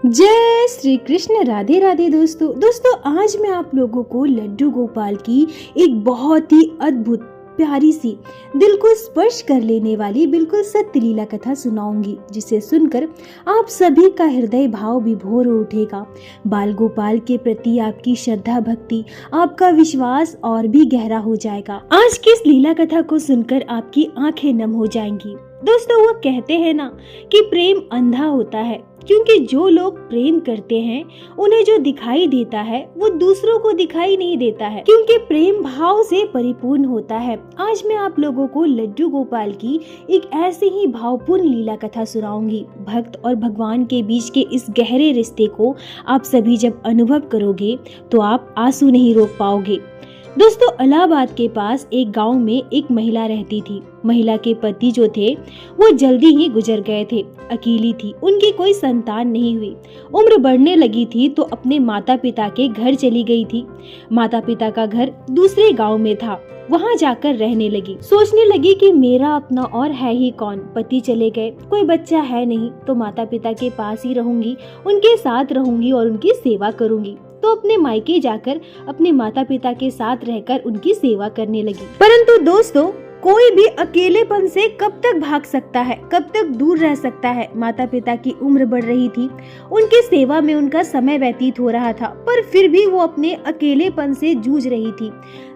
जय श्री कृष्ण। राधे राधे दोस्तों आज मैं आप लोगों को लड्डू गोपाल की एक बहुत ही अद्भुत प्यारी सी दिल को स्पर्श कर लेने वाली बिल्कुल सत्य लीला कथा सुनाऊंगी, जिसे सुनकर आप सभी का हृदय भाव विभोर हो उठेगा। बाल गोपाल के प्रति आपकी श्रद्धा भक्ति, आपका विश्वास और भी गहरा हो जाएगा। आज की इस लीला कथा को सुनकर आपकी आंखें नम हो जाएंगी। दोस्तों, वो कहते हैं ना कि प्रेम अंधा होता है, क्योंकि जो लोग प्रेम करते हैं उन्हें जो दिखाई देता है वो दूसरों को दिखाई नहीं देता है, क्योंकि प्रेम भाव से परिपूर्ण होता है। आज मैं आप लोगों को लड्डू गोपाल की एक ऐसी ही भावपूर्ण लीला कथा सुनाऊंगी। भक्त और भगवान के बीच के इस गहरे रिश्ते को आप सभी जब अनुभव करोगे तो आप आंसू नहीं रोक पाओगे। दोस्तों, इलाहाबाद के पास एक गांव में एक महिला रहती थी। महिला के पति जो थे वो जल्दी ही गुजर गए थे। अकेली थी, उनकी कोई संतान नहीं हुई। उम्र बढ़ने लगी थी तो अपने माता पिता के घर चली गई थी। माता पिता का घर दूसरे गांव में था, वहां जाकर रहने लगी। सोचने लगी कि मेरा अपना और है ही कौन। पति चले गए, कोई बच्चा है नहीं, तो माता पिता के पास ही रहूंगी, उनके साथ रहूंगी और उनकी सेवा करूंगी। तो अपने मायके जाकर अपने माता पिता के साथ रहकर उनकी सेवा करने लगी। परंतु दोस्तों, कोई भी अकेलेपन से कब तक भाग सकता है, कब तक दूर रह सकता है। माता पिता की उम्र बढ़ रही थी, उनकी सेवा में उनका समय व्यतीत हो रहा था, पर फिर भी वो अपने अकेलेपन से जूझ रही थी,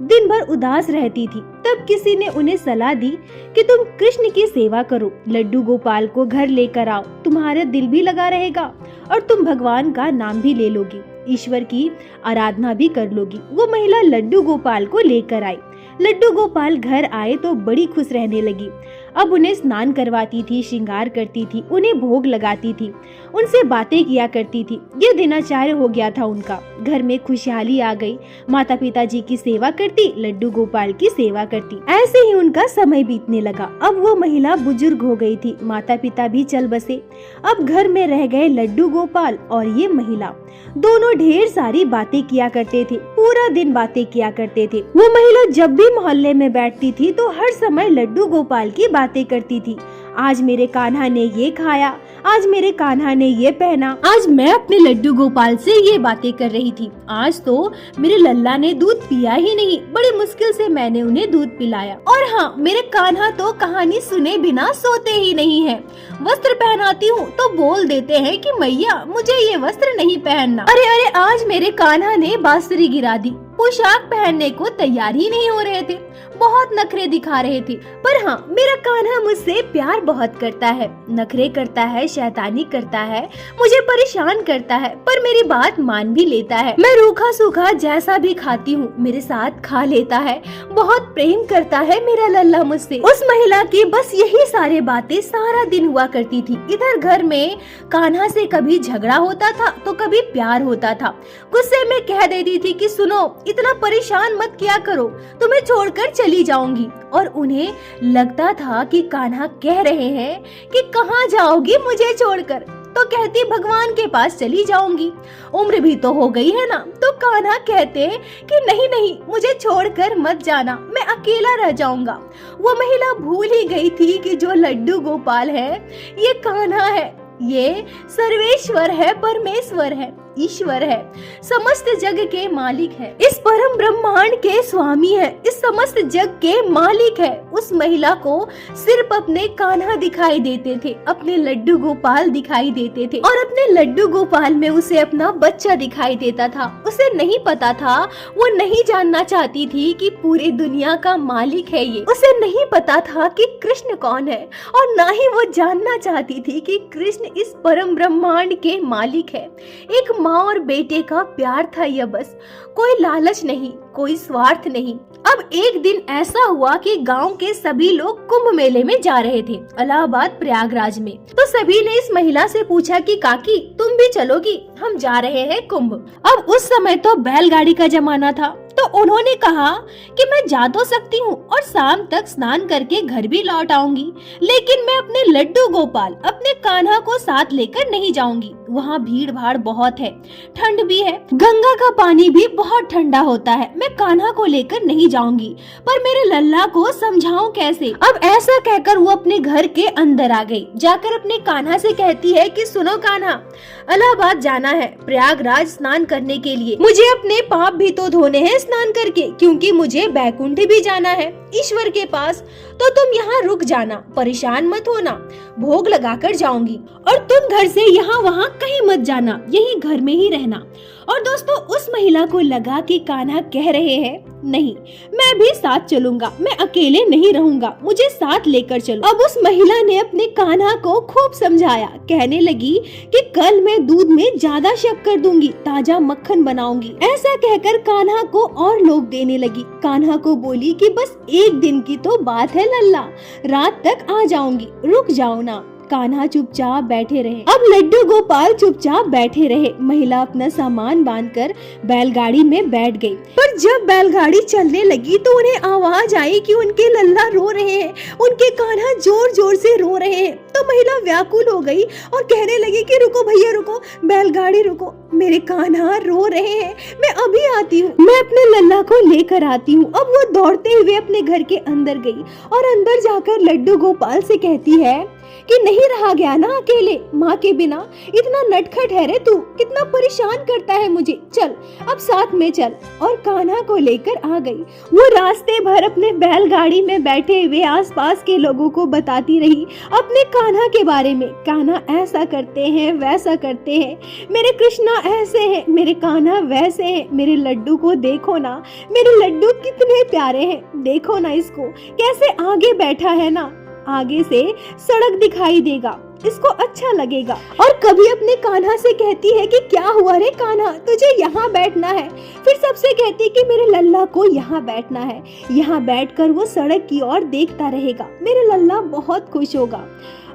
दिन भर उदास रहती थी। तब किसी ने उन्हें सलाह दी कि तुम कृष्ण की सेवा करो, लड्डू गोपाल को घर लेकर आओ, तुम्हारा दिल भी लगा रहेगा और तुम भगवान का नाम भी ले लोगी, ईश्वर की आराधना भी कर लोगी। वो महिला लड्डू गोपाल को लेकर आई। लड्डू गोपाल घर आए तो बड़ी खुश रहने लगी। अब उन्हें स्नान करवाती थी, श्रृंगार करती थी, उन्हें भोग लगाती थी, उनसे बातें किया करती थी। ये दिनचर्या हो गया था उनका। घर में खुशहाली आ गई। माता पिता जी की सेवा करती, लड्डू गोपाल की सेवा करती। ऐसे ही उनका समय बीतने लगा। अब वो महिला बुजुर्ग हो गई थी, माता पिता भी चल बसे। अब घर में रह गए लड्डू गोपाल और ये महिला। दोनों ढेर सारी बातें किया करते थे, पूरा दिन बातें किया करते थे। वो महिला जब भी मोहल्ले में बैठती थी तो हर समय लड्डू गोपाल की बातें करती थी। आज मेरे कान्हा ने ये खाया, आज मेरे कान्हा ने ये पहना। आज मैं अपने लड्डू गोपाल से ये बातें कर रही थी। आज तो मेरे लल्ला ने दूध पिया ही नहीं, बड़ी मुश्किल से मैंने उन्हें दूध पिलाया। और हाँ, मेरे कान्हा तो कहानी सुने बिना सोते ही नहीं है। वस्त्र पहनाती हूँ तो बोल देते हैं कि मैया मुझे ये वस्त्र नहीं पहनना। अरे अरे, आज मेरे कान्हा ने बांसुरी गिरा दी। पोशाक पहनने को तैयार ही नहीं हो रहे थे, बहुत नखरे दिखा रहे थे। पर हाँ, मेरा कान्हा मुझसे प्यार बहुत करता है, नखरे करता है, शैतानी करता है, मुझे परेशान करता है, पर मेरी बात मान भी लेता है। मैं रूखा सूखा जैसा भी खाती हूँ मेरे साथ खा लेता है। बहुत प्रेम करता है मेरा लल्ला मुझसे। उस महिला की बस यही सारी बातें सारा दिन हुआ करती थी। इधर घर में कान्हा से कभी झगड़ा होता था तो कभी प्यार होता था। गुस्से में कह देती थी कि सुनो, इतना परेशान मत किया करो, तुम्हें छोड़कर चली जाऊंगी। और उन्हें लगता था कि कान्हा कह रहे हैं कि कहाँ जाओगी मुझे छोड़कर, तो कहती भगवान के पास चली जाऊंगी। उम्र भी तो हो गई है ना। तो कान्हा कहते कि नहीं नहीं, मुझे छोड़कर मत जाना, मैं अकेला रह जाऊंगा। वो महिला भूल ही गई थी कि जो लड्डू गोपाल है ये कान्हा है, ये सर्वेश्वर है, परमेश्वर है, ईश्वर है, समस्त जग के मालिक है, इस परम ब्रह्मांड के स्वामी है, इस समस्त जग के मालिक है। उस महिला को सिर्फ अपने कान्हा दिखाई देते थे, अपने लड्डू गोपाल दिखाई देते थे, और अपने लड्डू गोपाल में उसे अपना बच्चा दिखाई देता था। उसे नहीं पता था, वो नहीं जानना चाहती थी कि पूरी दुनिया का मालिक है ये। उसे नहीं पता था कि कृष्ण कौन है, और ना ही वो जानना चाहती थी कि कृष्ण इस परम ब्रह्मांड के मालिक है। एक माँ और बेटे का प्यार था यह, बस कोई लालच नहीं, कोई स्वार्थ नहीं। अब एक दिन ऐसा हुआ कि गांव के सभी लोग कुंभ मेले में जा रहे थे, इलाहाबाद प्रयागराज में। तो सभी ने इस महिला से पूछा कि काकी तुम भी चलोगी, हम जा रहे हैं कुंभ। अब उस समय तो बैलगाड़ी का जमाना था, तो उन्होंने कहा कि मैं जा तो सकती हूँ और शाम तक स्नान करके घर भी लौट आऊंगी, लेकिन मैं अपने लड्डू गोपाल, अपने कान्हा को साथ लेकर नहीं जाऊंगी। वहाँ भीड़ भाड़ बहुत है, ठंड भी है, गंगा का पानी भी बहुत ठंडा होता है। मैं कान्हा को लेकर नहीं जाऊंगी, पर मेरे लल्ला को समझाऊं कैसे। अब ऐसा कहकर वो अपने घर के अंदर आ गई। जाकर अपने कान्हा से कहती है कि सुनो कान्हा, इलाहाबाद जाना है, प्रयागराज स्नान करने के लिए। मुझे अपने पाप भी तो धोने हैं स्नान करके, क्योंकि मुझे बैकुंठ भी जाना है ईश्वर के पास। तो तुम यहाँ रुक जाना, परेशान मत होना, भोग लगाकर जाऊंगी। और तुम घर से यहाँ वहाँ कहीं मत जाना, यहीं घर में ही रहना। और दोस्तों, उस महिला को लगा कि कान्हा कह रहे हैं नहीं, मैं भी साथ चलूंगा, मैं अकेले नहीं रहूंगा, मुझे साथ लेकर चलो। अब उस महिला ने अपने कान्हा को खूब समझाया, कहने लगी कि कल मैं दूध में ज्यादा शक्कर दूंगी, ताजा मक्खन बनाऊंगी। ऐसा कहकर कान्हा को और लोग देने लगी। कान्हा को बोली कि बस एक दिन की तो बात है लल्ला, रात तक आ जाऊंगी, रुक जाओ ना। कान्हा चुपचाप बैठे रहे। अब लड्डू गोपाल चुपचाप बैठे रहे। महिला अपना सामान बांधकर बैलगाड़ी में बैठ गई। पर जब बैलगाड़ी चलने लगी तो उन्हें आवाज आई कि उनके लल्ला रो रहे हैं, उनके कान्हा जोर जोर से रो रहे हैं। तो महिला व्याकुल हो गई और कहने लगी कि रुको भैया रुको, बैलगाड़ी रुको, मेरे कान्हा रो रहे हैं, मैं अभी आती हूँ, मैं अपने लल्ला को लेकर आती हूँ। अब वो दौड़ते हुए अपने घर के अंदर गई और अंदर जाकर लड्डू गोपाल से कहती है कि नहीं रहा गया ना अकेले माँ के बिना, इतना नटखट है रे तू, कितना परेशान करता है मुझे, चल अब साथ में चल। और कान्हा को लेकर आ गई। वो रास्ते भर अपने बैलगाड़ी में बैठे हुए आसपास के लोगों को बताती रही अपने कान्हा के बारे में। कान्हा ऐसा करते हैं, वैसा करते हैं, मेरे कृष्णा ऐसे हैं, मेरे कान्हा वैसे हैं, मेरे लड्डू को देखो ना, मेरे लड्डू कितने प्यारे हैं, देखो ना इसको कैसे आगे बैठा है ना, आगे से सड़क दिखाई देगा, इसको अच्छा लगेगा। और कभी अपने कान्हा से कहती है कि क्या हुआ रे कान्हा, तुझे यहाँ बैठना है। फिर सबसे कहती है कि मेरे लल्ला को यहाँ बैठना है, यहाँ बैठकर वो सड़क की ओर देखता रहेगा, मेरे लल्ला बहुत खुश होगा।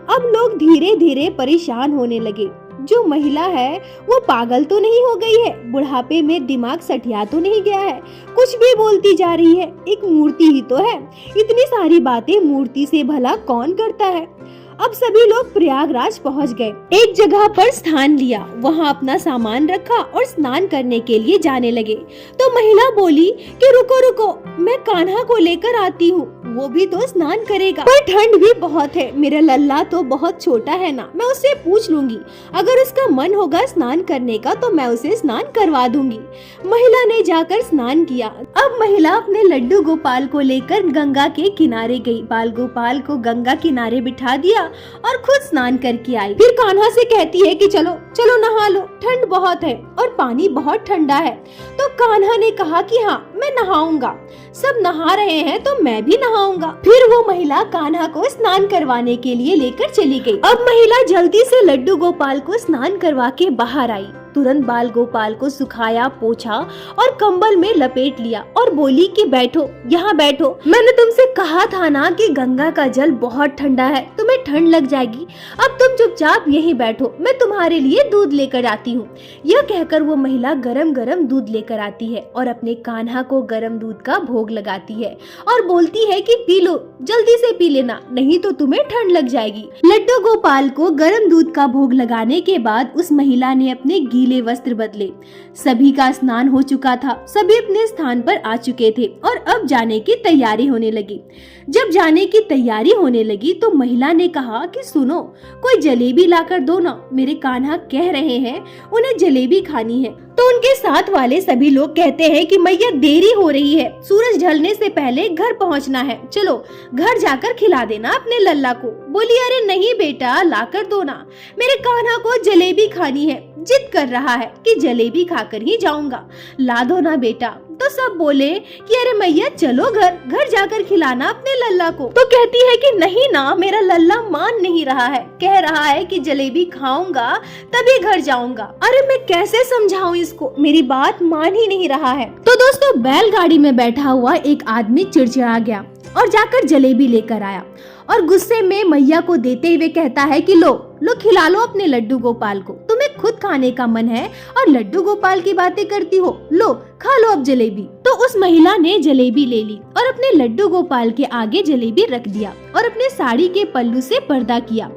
अब लोग धीरे धीरे परेशान होने लगे। जो महिला है वो पागल तो नहीं हो गई है, बुढ़ापे में दिमाग सठिया तो नहीं गया है, कुछ भी बोलती जा रही है, एक मूर्ति ही तो है, इतनी सारी बातें मूर्ति से भला कौन करता है। अब सभी लोग प्रयागराज पहुंच गए। एक जगह पर स्थान लिया, वहां अपना सामान रखा और स्नान करने के लिए जाने लगे। तो महिला बोली कि रुको रुको, मैं कान्हा को लेकर आती हूँ, वो भी तो स्नान करेगा, पर ठंड भी बहुत है, मेरा लल्ला तो बहुत छोटा है ना, मैं उससे पूछ लूंगी, अगर उसका मन होगा स्नान करने का तो मैं उसे स्नान करवा दूंगी। महिला ने जाकर स्नान किया। अब महिला अपने लड्डू गोपाल को लेकर गंगा के किनारे गई। बाल गोपाल को गंगा किनारे बिठा दिया और खुद स्नान करके आई। फिर कान्हा से कहती है कि चलो चलो नहा लो, ठंड बहुत है और पानी बहुत ठंडा है। तो कान्हा ने कहा कि हाँ मैं नहाऊंगा, सब नहा रहे हैं तो मैं भी नहाऊंगा। फिर वो महिला कान्हा को स्नान करवाने के लिए लेकर चली गई। अब महिला जल्दी से लड्डू गोपाल को स्नान करवा के बाहर आई। तुरंत बाल गोपाल को सुखाया, पोछा और कंबल में लपेट लिया और बोली कि बैठो, यहाँ बैठो, मैंने तुमसे कहा था ना कि गंगा का जल बहुत ठंडा है, तुम्हें ठंड लग जाएगी, अब तुम चुपचाप यहीं बैठो, मैं तुम्हारे लिए दूध लेकर आती हूँ। यह कहकर वो महिला गरम गरम दूध लेकर आती है और अपने कान्हा को गरम दूध का भोग लगाती है और बोलती है कि पी लो, जल्दी से पी लेना, नहीं तो तुम्हें ठंड लग जाएगी। लड्डू गोपाल को गरम दूध का भोग लगाने के बाद उस महिला ने अपने गीले वस्त्र बदले। सभी का स्नान हो चुका था, सभी अपने स्थान पर आ चुके थे और अब जाने की तैयारी होने लगी। जब जाने की तैयारी होने लगी तो महिला ने कहा कि सुनो, कोई जलेबी लाकर दो ना, मेरे कान्हा कह रहे हैं उन्हें जलेबी खानी है। तो उनके साथ वाले सभी लोग कहते हैं कि मैया देरी हो रही है, सूरज ढलने से पहले घर पहुंचना है, चलो घर जाकर खिला देना अपने लल्ला को। बोली अरे नहीं बेटा, लाकर दो ना, मेरे कान्हा को जलेबी खानी है, जिद कर रहा है कि जलेबी खाकर ही जाऊंगा, ला दो ना बेटा। तो सब बोले कि अरे मैया चलो घर जाकर खिलाना अपने लल्ला को। तो कहती है कि नहीं ना, मेरा लल्ला मान नहीं रहा है, कह रहा है कि जलेबी खाऊंगा तभी घर जाऊंगा। अरे मैं कैसे समझाऊं इसको, मेरी बात मान ही नहीं रहा है। तो दोस्तों बैलगाड़ी में बैठा हुआ एक आदमी चिड़चिड़ा गया और जाकर जलेबी लेकर आया और गुस्से में मैया को देते हुए कहता है कि लो खिला लो अपने लड्डू गोपाल को, तुम्हें खुद खाने का मन है और लड्डू गोपाल की बातें करती हो, लो खा लो अब जलेबी। तो उस महिला ने जलेबी ले ली और अपने लड्डू गोपाल के आगे जलेबी रख दिया और अपने साड़ी के पल्लू से पर्दा किया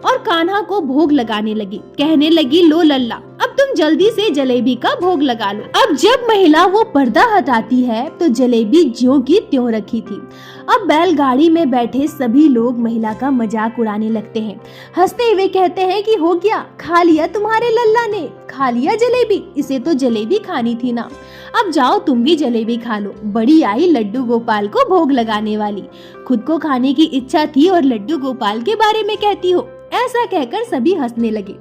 और कान्हा को भोग लगाने लगी। कहने लगी, लो लल्ला, अब तुम जल्दी से जलेबी का भोग लगा लो। अब जब महिला वो पर्दा हटाती है तो जलेबी ज्यों की त्यों रखी थी। अब बैलगाड़ी में बैठे सभी लोग महिला का मजाक उड़ाने लगते हैं। हंसते हुए कहते हैं कि हो गया, खा लिया तुम्हारे लल्ला ने, खा लिया जलेबी, इसे तो जलेबी खानी थी ना। अब जाओ तुम भी जलेबी खा लो। बड़ी आई लड्डू गोपाल को भोग लगाने वाली। खुद को खाने की इच्छा थी और लड्डू गोपाल के बारे में कहती हो। ऐसा कहकर सभी हंसने लगे।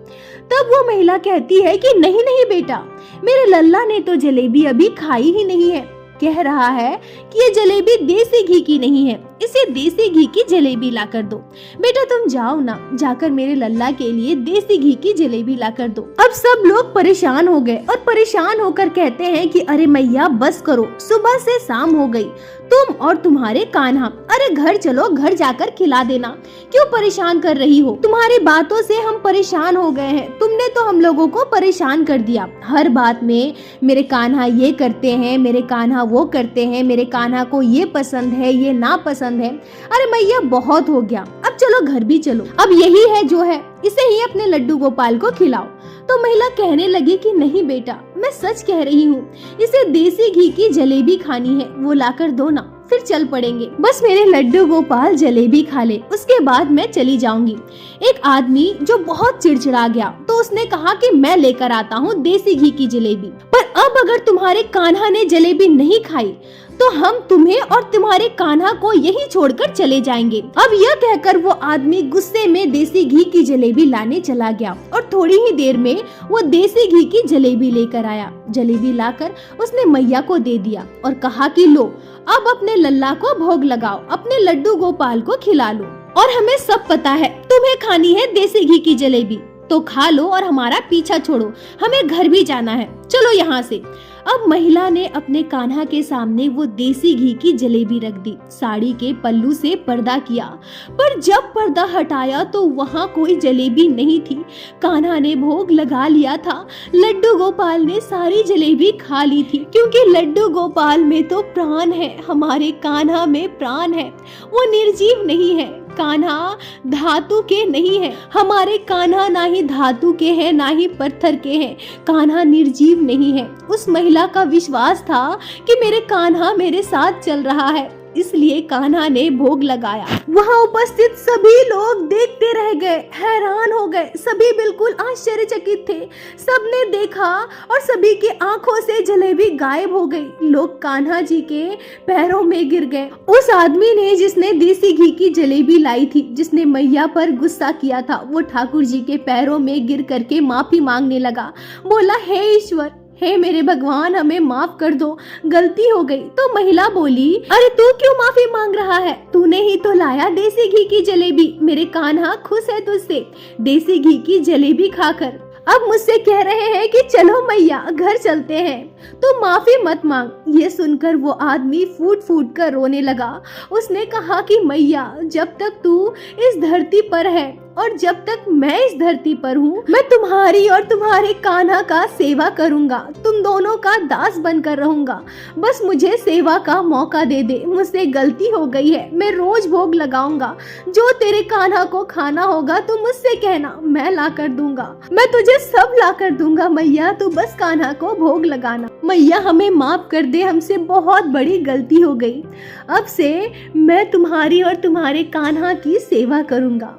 तब वो महिला कहती है कि नहीं नहीं बेटा, मेरे लल्ला ने तो जलेबी अभी खाई ही नहीं है। कह रहा है कि ये जलेबी देसी घी की नहीं है, इसे देसी घी की जलेबी ला कर दो। बेटा तुम जाओ ना, जाकर मेरे लल्ला के लिए देसी घी की जलेबी ला कर दो। अब सब लोग परेशान हो गए और परेशान होकर कहते हैं कि अरे मैया बस करो, सुबह से शाम हो गई, तुम और तुम्हारे कान्हा, अरे घर चलो, घर जाकर खिला देना, क्यों परेशान कर रही हो? तुम्हारी बातों से हम परेशान हो गए हैं, तुमने तो हम लोगों को परेशान कर दिया। हर बात में मेरे कान्हा ये करते हैं, मेरे कान्हा वो करते हैं, मेरे कान्हा को ये पसंद है, ये ना पसंद है। अरे मैया बहुत हो गया, अब चलो घर भी चलो, अब यही है जो है, इसे ही अपने लड्डू गोपाल को खिलाओ। तो महिला कहने लगी कि नहीं बेटा, मैं सच कह रही हूँ, इसे देसी घी की जलेबी खानी है, वो लाकर दो ना, फिर चल पड़ेंगे। बस मेरे लड्डू गोपाल जलेबी खा ले, उसके बाद मैं चली जाऊंगी। एक आदमी जो बहुत चिड़चिड़ा गया तो उसने कहा कि मैं लेकर आता हूँ देसी घी की जलेबी, पर अब अगर तुम्हारे कान्हा ने जलेबी नहीं खाई तो हम तुम्हें और तुम्हारे कान्हा को यही छोड़कर चले जाएंगे। अब यह कहकर वो आदमी गुस्से में देसी घी की जलेबी लाने चला गया और थोड़ी ही देर में वो देसी घी की जलेबी लेकर आया। जलेबी लाकर उसने मैया को दे दिया और कहा कि लो, अब अपने लल्ला को भोग लगाओ, अपने लड्डू गोपाल को खिला लो। और हमें सब पता है तुम्हें खानी है देसी घी की जलेबी, तो खा लो और हमारा पीछा छोड़ो, हमें घर भी जाना है, चलो यहाँ से। अब महिला ने अपने कान्हा के सामने वो देसी घी की जलेबी रख दी, साड़ी के पल्लू से पर्दा किया, पर जब पर्दा हटाया तो वहाँ कोई जलेबी नहीं थी। कान्हा ने भोग लगा लिया था, लड्डू गोपाल ने सारी जलेबी खा ली थी, क्योंकि लड्डू गोपाल में तो प्राण है, हमारे कान्हा में प्राण है, वो निर्जीव नहीं है। कान्हा धातु के नहीं है, हमारे कान्हा ना ही धातु के हैं ना ही पत्थर के हैं, कान्हा निर्जीव नहीं है। उस महिला का विश्वास था कि मेरे कान्हा मेरे साथ चल रहा है, इसलिए कान्हा ने भोग लगाया। वहाँ उपस्थित सभी लोग देखते रह गए, हैरान हो गए, सभी बिल्कुल आश्चर्यचकित थे। सबने देखा और सभी की आंखों से जलेबी गायब हो गई। लोग कान्हा जी के पैरों में गिर गए। उस आदमी ने जिसने देसी घी की जलेबी लाई थी, जिसने मैया पर गुस्सा किया था, वो ठाकुर जी के पैरों में गिर करके माफी मांगने लगा। बोला, हे ईश्वर, हे मेरे भगवान, हमें माफ कर दो, गलती हो गई। तो महिला बोली, अरे तू क्यों माफी मांग रहा है, तूने ही तो लाया देसी घी की जलेबी, मेरे कान्हा खुश है तुझसे देसी घी की जलेबी खाकर। अब मुझसे कह रहे हैं कि चलो मैया घर चलते हैं, तो माफी मत मांग। ये सुनकर वो आदमी फूट फूट कर रोने लगा। उसने कहा कि मैया, जब तक तू इस धरती पर है और जब तक मैं इस धरती पर हूँ, मैं तुम्हारी और तुम्हारे कान्हा का सेवा करूँगा, तुम दोनों का दास बनकर रहूंगा। बस मुझे सेवा का मौका दे दे, मुझसे गलती हो गई है, मैं रोज भोग लगाऊंगा, जो तेरे कान्हा को खाना होगा तू मुझसे कहना, मैं ला कर दूंगा, मैं तुझे सब ला कर दूंगा मैया, तू बस कान्हा को भोग लगाना। मैया हमें माफ कर दे, हमसे बहुत बड़ी गलती हो गई, अब से मैं तुम्हारी और तुम्हारे कान्हा की सेवा करूंगा।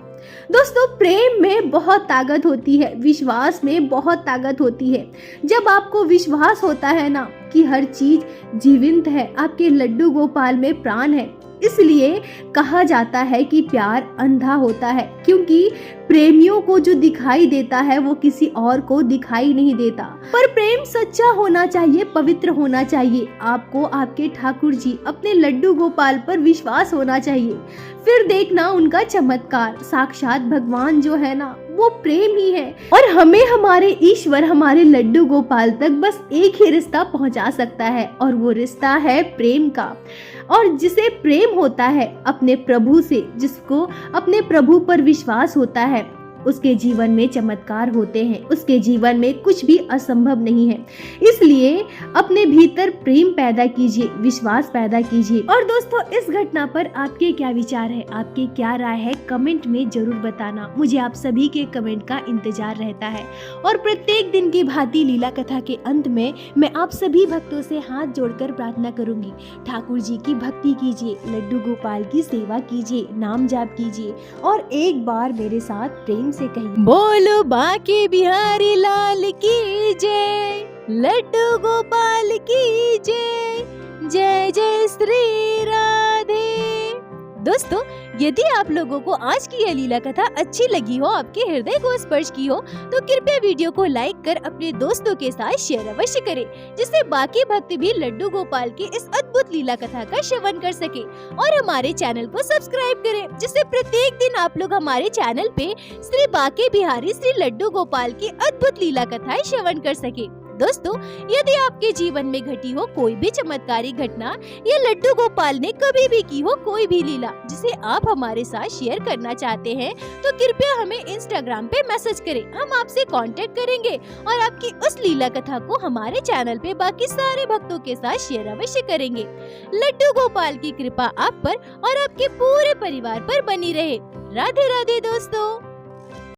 दोस्तों, प्रेम में बहुत ताकत होती है, विश्वास में बहुत ताकत होती है। जब आपको विश्वास होता है ना कि हर चीज जीवित है, आपके लड्डू गोपाल में प्राण है, इसलिए कहा जाता है कि प्यार अंधा होता है, क्योंकि प्रेमियों को जो दिखाई देता है वो किसी और को दिखाई नहीं देता। पर प्रेम सच्चा होना चाहिए, पवित्र होना चाहिए। आपको आपके ठाकुर जी, अपने लड्डू गोपाल पर विश्वास होना चाहिए, फिर देखना उनका चमत्कार। साक्षात भगवान जो है ना, वो प्रेम ही है, और हमें हमारे ईश्वर, हमारे लड्डू गोपाल तक बस एक ही रिश्ता पहुंचा सकता है, और वो रिश्ता है प्रेम का। और जिसे प्रेम होता है अपने प्रभु से, जिसको अपने प्रभु पर विश्वास होता है, उसके जीवन में चमत्कार होते हैं, उसके जीवन में कुछ भी असंभव नहीं है। इसलिए अपने भीतर प्रेम पैदा कीजिए, विश्वास पैदा कीजिए। और दोस्तों, इस घटना पर आपके क्या विचार है, आपकी क्या राय है, कमेंट में जरूर बताना। मुझे आप सभी के कमेंट का इंतजार रहता है। और प्रत्येक दिन की भांति लीला कथा के अंत में मैं आप सभी भक्तों से हाथ जोड़कर प्रार्थना करूंगी, ठाकुर जी की भक्ति कीजिए, लड्डू गोपाल की सेवा कीजिए, नाम जाप कीजिए और एक बार मेरे साथ प्रेम से कहिए, बोलो बांके बिहारी लाल की जय, लड्डू गोपाल की जय, जय जय श्री राधे। दोस्तों, यदि आप लोगों को आज की यह लीला कथा अच्छी लगी हो, आपके हृदय को स्पर्श की हो, तो कृपया वीडियो को लाइक कर अपने दोस्तों के साथ शेयर अवश्य करें, जिससे बाकी भक्त भी लड्डू गोपाल की इस अद्भुत लीला कथा का श्रवण कर सके। और हमारे चैनल को सब्सक्राइब करें, जिससे प्रत्येक दिन आप लोग हमारे चैनल पे श्री बांके बिहारी श्री लड्डू गोपाल की अद्भुत लीला कथाएं श्रवण कर सके। दोस्तों, यदि आपके जीवन में घटी हो कोई भी चमत्कारी घटना या लड्डू गोपाल ने कभी भी की हो कोई भी लीला जिसे आप हमारे साथ शेयर करना चाहते हैं, तो कृपया हमें इंस्टाग्राम पे मैसेज करें। हम आपसे कांटेक्ट करेंगे और आपकी उस लीला कथा को हमारे चैनल पे बाकी सारे भक्तों के साथ शेयर अवश्य करेंगे। लड्डू गोपाल की कृपा आप पर और आपके पूरे परिवार पर बनी रहे। राधे राधे दोस्तों।